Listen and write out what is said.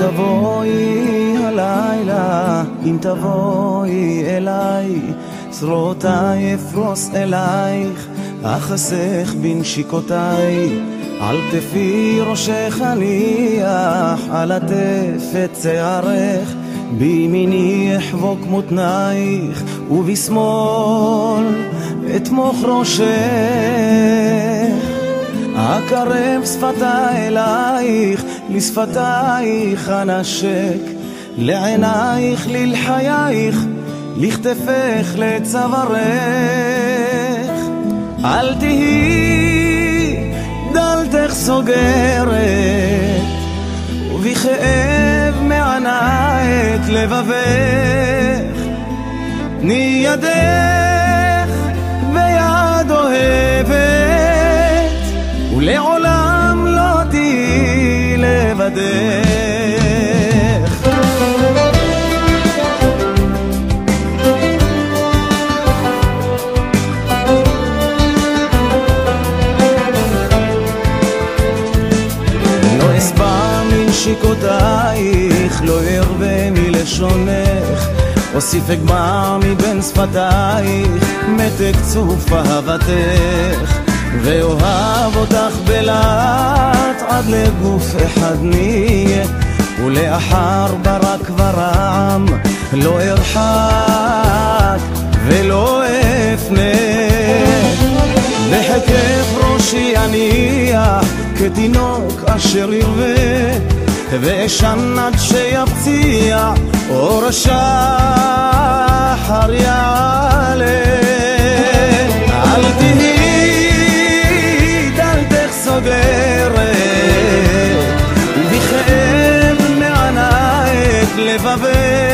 תבואי הלילה, אם תבואי אליי, צרותיי אפרוס אלייך, אחסך בנשיקותיי, על כתפי ראשך אניח, על עטף את שערך, בימיני אחבוק מותנייך, ובשמאל אתמוך ראשך. אקרב שפתיי אלייך, לשפתייך אנשק, לעינייך ללחייך, לכתפך לצווארך. אל תהי דלתך סוגרת, ובכאב מענה את לבבך, תני ידך ביד אוהבת, ולעולם לא תהי לבדך. לא אשבע מנשיקותייך, לא ארבה מלשונך, אוסיף אגמע מבין שפתייך, מתק צוף אהבתך, ואוהב אותך בלט עד לגוף אחד נהיה, ולאחר ברק ורעם לא ארחק ולא אפנה. בחכך ראשי אניח כתינוק אשר ירווה, ואשן עד שיפציע אור השחר יעלה. אל תהי דלתך סוגרת, ובכאב מענה את לבבך,